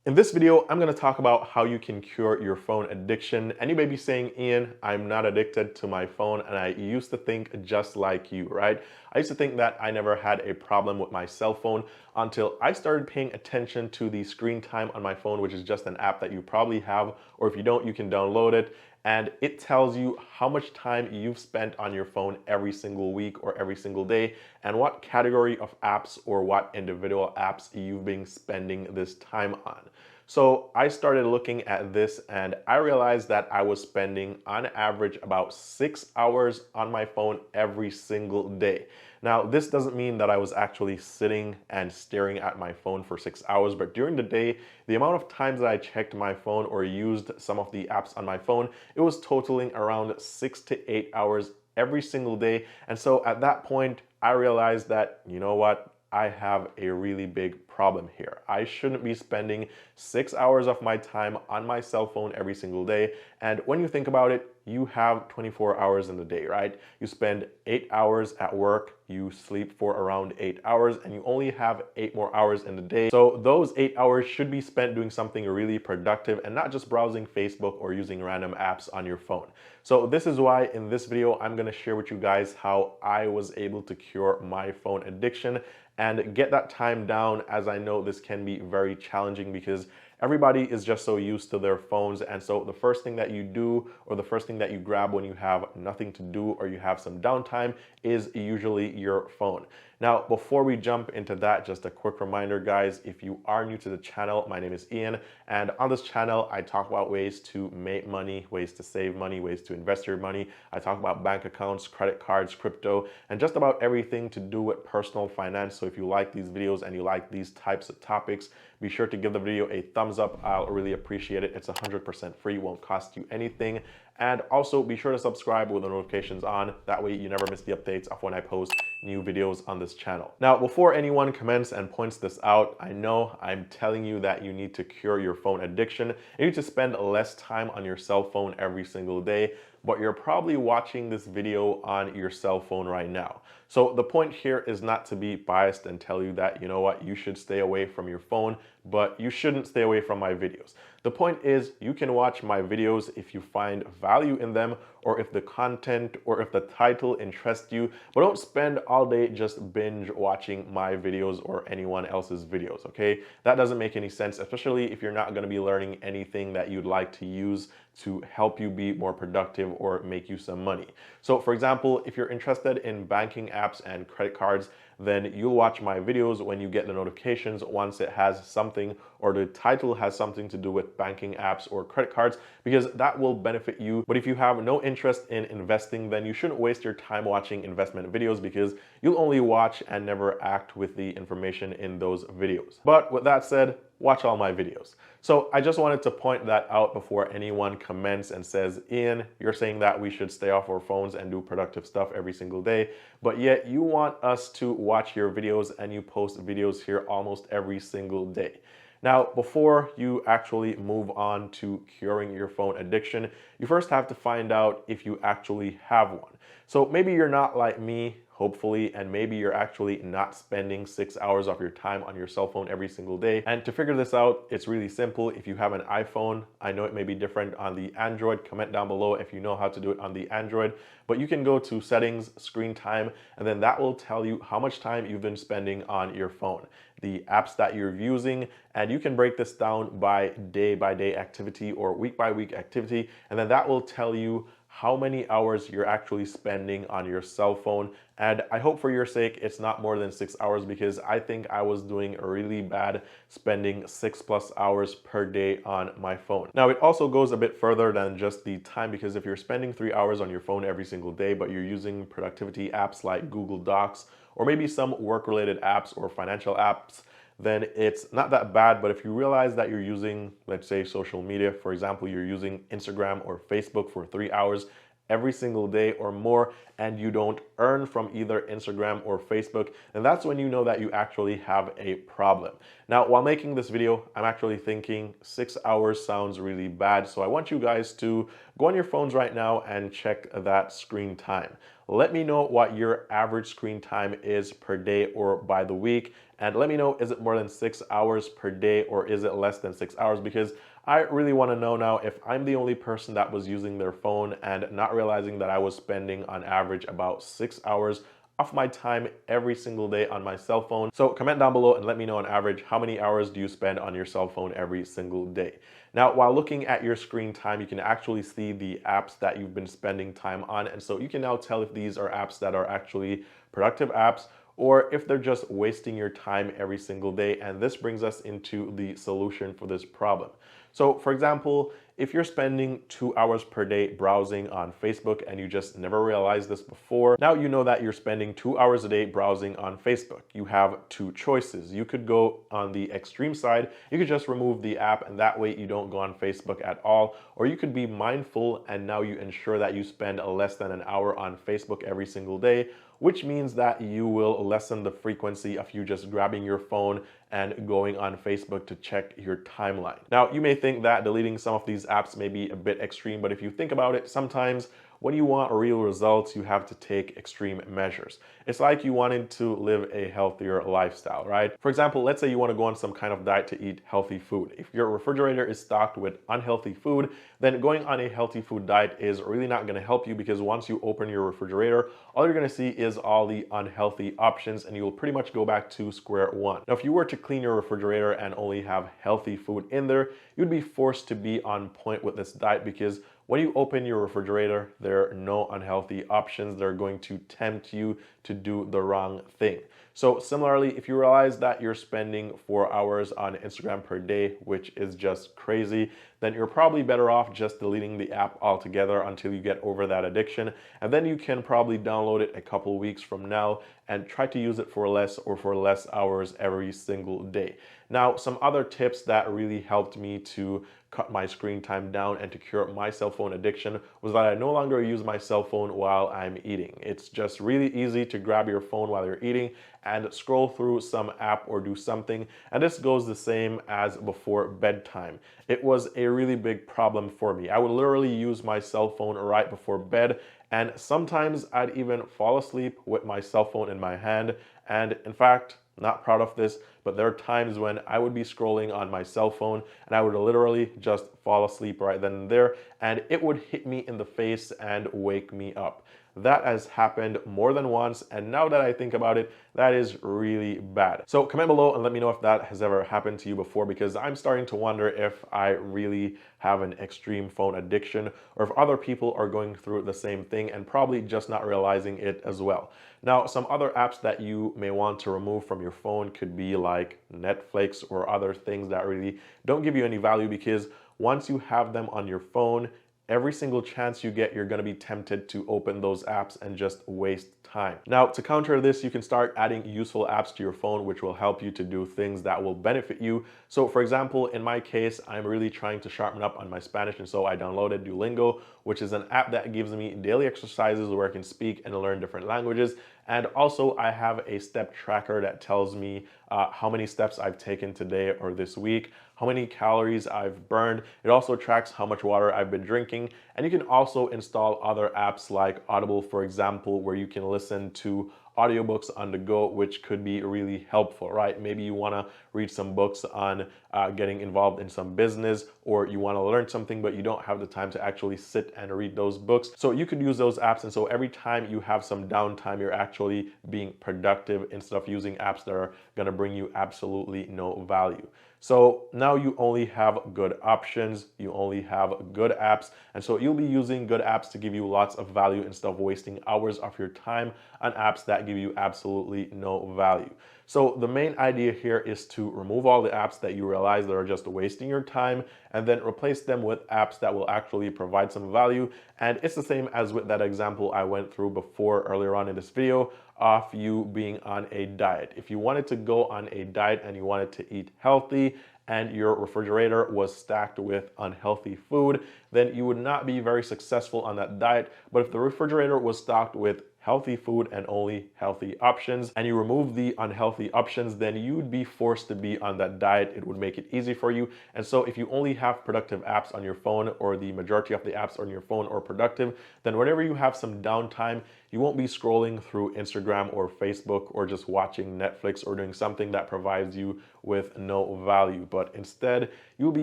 In this video, I'm going to talk about how you can cure your phone addiction. And you may be saying, Ian, I'm not addicted to my phone, and I used to think just like you, right? I used to think that I never had a problem with my cell phone until I started paying attention to the screen time on my phone, which is just an app that you probably have, or if you don't, you can download it. And it tells you how much time you've spent on your phone every single week or every single day, and what category of apps or what individual apps you've been spending this time on. So I started looking at this and I realized that I was spending on average about 6 hours on my phone every single day. Now, this doesn't mean that I was actually sitting and staring at my phone for 6 hours, but during the day, the amount of times that I checked my phone or used some of the apps on my phone, it was totaling around 6 to 8 hours every single day. And so at that point, I realized that, you know what? I have a really big problem here. I shouldn't be spending 6 hours of my time on my cell phone every single day. And when you think about it, you have 24 hours in the day, right? You spend 8 hours at work, you sleep for around 8 hours, and you only have 8 more hours in the day. So those 8 hours should be spent doing something really productive and not just browsing Facebook or using random apps on your phone. So this is why in this video, I'm gonna share with you guys how I was able to cure my phone addiction and get that time down, as I know this can be very challenging because everybody is just so used to their phones. And so the first thing that you do, or the first thing that you grab when you have nothing to do or you have some downtime, is usually your phone. Now, before we jump into that, just a quick reminder, guys, if you are new to the channel, my name is Ian, and on this channel, I talk about ways to make money, ways to save money, ways to invest your money. I talk about bank accounts, credit cards, crypto, and just about everything to do with personal finance. So if you like these videos and you like these types of topics, be sure to give the video a thumbs up. I'll really appreciate it. It's 100% free, won't cost you anything. And also be sure to subscribe with the notifications on. That way you never miss the updates of when I post new videos on this channel. Now, before anyone comments and points this out, I know I'm telling you that you need to cure your phone addiction. You need to spend less time on your cell phone every single day, but you're probably watching this video on your cell phone right now. So the point here is not to be biased and tell you that, you know what, you should stay away from your phone, but you shouldn't stay away from my videos. The point is, you can watch my videos if you find value in them, or if the content or if the title interests you, but don't spend all day just binge watching my videos or anyone else's videos, okay? That doesn't make any sense, especially if you're not gonna be learning anything that you'd like to use to help you be more productive or make you some money. So for example, if you're interested in banking apps and credit cards, then you'll watch my videos when you get the notifications once it has something, or the title has something to do with banking apps or credit cards, because that will benefit you. But if you have no interest in investing, then you shouldn't waste your time watching investment videos, because you'll only watch and never act with the information in those videos. But with that said, watch all my videos. So I just wanted to point that out before anyone comments and says, Ian, you're saying that we should stay off our phones and do productive stuff every single day, but yet you want us to watch your videos and you post videos here almost every single day. Now, before you actually move on to curing your phone addiction, you first have to find out if you actually have one. So maybe you're not like me, hopefully, and maybe you're actually not spending 6 hours of your time on your cell phone every single day. And to figure this out, it's really simple. If you have an iPhone, I know it may be different on the Android. Comment down below if you know how to do it on the Android, but you can go to settings, screen time, and then that will tell you how much time you've been spending on your phone, the apps that you're using, and you can break this down by day activity or week by week activity, and then that will tell you how many hours you're actually spending on your cell phone. And I hope for your sake it's not more than 6 hours, because I think I was doing really bad spending 6+ hours per day on my phone. Now, it also goes a bit further than just the time, because if you're spending 3 hours on your phone every single day, but you're using productivity apps like Google Docs, or maybe some work-related apps or financial apps, then it's not that bad. But if you realize that you're using, let's say, social media, for example, you're using Instagram or Facebook for 3 hours every single day or more, and you don't earn from either Instagram or Facebook, then that's when you know that you actually have a problem. Now, while making this video, I'm actually thinking 6 hours sounds really bad. So I want you guys to go on your phones right now and check that screen time. Let me know what your average screen time is per day or by the week. And let me know, is it more than 6 hours per day or is it less than 6 hours? Because I really want to know now if I'm the only person that was using their phone and not realizing that I was spending on average about 6 hours of my time every single day on my cell phone. So comment down below and let me know on average, how many hours do you spend on your cell phone every single day? Now, while looking at your screen time, you can actually see the apps that you've been spending time on. And so you can now tell if these are apps that are actually productive apps or if they're just wasting your time every single day. And this brings us into the solution for this problem. So for example, if you're spending 2 hours per day browsing on Facebook and you just never realized this before, now you know that you're spending 2 hours a day browsing on Facebook. You have two choices. You could go on the extreme side, you could just remove the app and that way you don't go on Facebook at all, or you could be mindful and now you ensure that you spend less than an hour on Facebook every single day, which means that you will lessen the frequency of you just grabbing your phone and going on Facebook to check your timeline. Now, you may think that deleting some of these apps may be a bit extreme, but if you think about it, sometimes when you want real results, you have to take extreme measures. It's like you wanted to live a healthier lifestyle, right? For example, let's say you want to go on some kind of diet to eat healthy food. If your refrigerator is stocked with unhealthy food, then going on a healthy food diet is really not going to help you, because once you open your refrigerator, all you're going to see is all the unhealthy options and you will pretty much go back to square one. Now, if you were to clean your refrigerator and only have healthy food in there, you'd be forced to be on point with this diet, because when you open your refrigerator, there are no unhealthy options. They're going to tempt you to do the wrong thing. So similarly, if you realize that you're spending 4 hours on Instagram per day, which is just crazy, then you're probably better off just deleting the app altogether until you get over that addiction. And then you can probably download it a couple weeks from now and try to use it for less hours every single day. Now, some other tips that really helped me to cut my screen time down and to cure my cell phone addiction was that I no longer use my cell phone while I'm eating. It's just really easy to grab your phone while you're eating and scroll through some app or do something. And this goes the same as before bedtime. It was a really big problem for me. I would literally use my cell phone right before bed, and sometimes I'd even fall asleep with my cell phone in my hand. And in fact, not proud of this, but there are times when I would be scrolling on my cell phone and I would literally just fall asleep right then and there, and it would hit me in the face and wake me up. That has happened more than once, and now that I think about it, that is really bad. So comment below and let me know if that has ever happened to you before, because I'm starting to wonder if I really have an extreme phone addiction or if other people are going through the same thing and probably just not realizing it as well. Now, some other apps that you may want to remove from your phone could be like Netflix or other things that really don't give you any value, because once you have them on your phone, every single chance you get, you're going to be tempted to open those apps and just waste time. Now, to counter this, you can start adding useful apps to your phone, which will help you to do things that will benefit you. So for example, in my case, I'm really trying to sharpen up on my Spanish, and so I downloaded Duolingo, which is an app that gives me daily exercises where I can speak and learn different languages. And also I have a step tracker that tells me how many steps I've taken today or this week, how many calories I've burned. It also tracks how much water I've been drinking. And you can also install other apps like Audible, for example, where you can listen to audiobooks on the go, which could be really helpful, right? Maybe you want to read some books on getting involved in some business, or you want to learn something, but you don't have the time to actually sit and read those books. So you could use those apps. And so every time you have some downtime, you're actually being productive instead of using apps that are going to bring you absolutely no value. So now you only have good options, you only have good apps, and so you'll be using good apps to give you lots of value instead of wasting hours of your time on apps that give you absolutely no value. So the main idea here is to remove all the apps that you realize that are just wasting your time and then replace them with apps that will actually provide some value. And it's the same as with that example I went through before earlier on in this video of you being on a diet. If you wanted to go on a diet and you wanted to eat healthy and your refrigerator was stacked with unhealthy food, then you would not be very successful on that diet. But if the refrigerator was stocked with healthy food and only healthy options, and you remove the unhealthy options, then you'd be forced to be on that diet. It would make it easy for you. And so if you only have productive apps on your phone, or the majority of the apps on your phone are productive, then whenever you have some downtime, you won't be scrolling through Instagram or Facebook or just watching Netflix or doing something that provides you with no value, but instead you'll be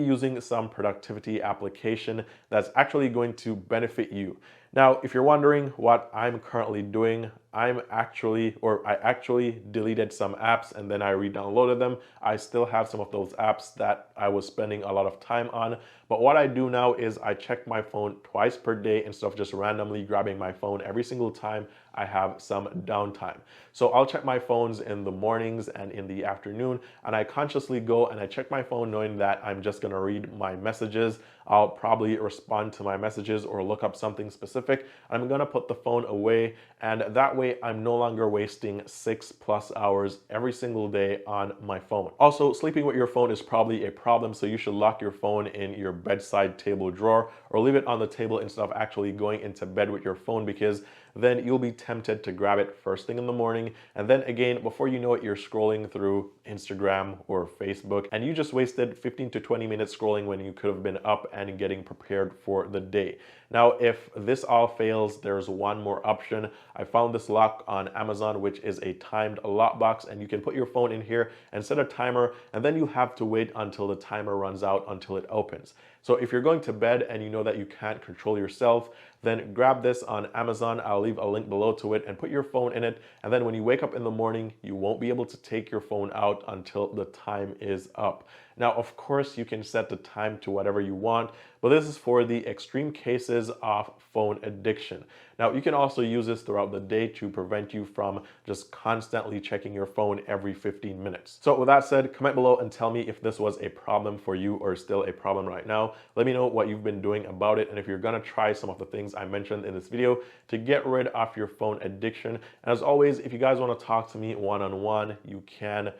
using some productivity application that's actually going to benefit you. Now, if you're wondering what I'm currently doing, I actually deleted some apps and then I re-downloaded them. I still have some of those apps that I was spending a lot of time on. But what I do now is I check my phone twice per day instead of just randomly grabbing my phone every single time I have some downtime. So I'll check my phones in the mornings and in the afternoon, and I consciously go and I check my phone knowing that I'm just gonna read my messages. I'll probably respond to my messages or look up something specific. I'm gonna put the phone away, and that way I'm no longer wasting 6+ hours every single day on my phone. Also, sleeping with your phone is probably a problem, so you should lock your phone in your bedside table drawer or leave it on the table instead of actually going into bed with your phone, because then you'll be tempted to grab it first thing in the morning, and then again, before you know it, you're scrolling through Instagram or Facebook, and you just wasted 15 to 20 minutes scrolling when you could have been up and getting prepared for the day. Now, if this all fails, there's one more option. I found this lock on Amazon, which is a timed lock box, and you can put your phone in here and set a timer, and then you have to wait until the timer runs out until it opens. So if you're going to bed and you know that you can't control yourself, then grab this on Amazon. I'll leave a link below to it, and put your phone in it. And then when you wake up in the morning, you won't be able to take your phone out until the time is up. Now, of course, you can set the time to whatever you want, but this is for the extreme cases of phone addiction. Now, you can also use this throughout the day to prevent you from just constantly checking your phone every 15 minutes. So with that said, comment below and tell me if this was a problem for you or still a problem right now. Let me know what you've been doing about it, and if you're gonna try some of the things I mentioned in this video to get rid of your phone addiction. And as always, if you guys want to talk to me one-on-one, you can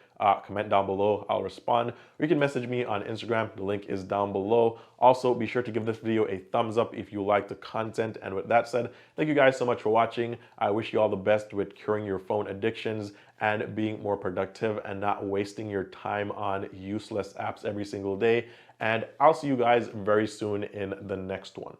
comment down below. I'll respond. Or you can message me on Instagram. The link is down below. Also, be sure to give this video a thumbs up if you like the content. And with that said, thank you guys so much for watching. I wish you all the best with curing your phone addictions and being more productive and not wasting your time on useless apps every single day. And I'll see you guys very soon in the next one.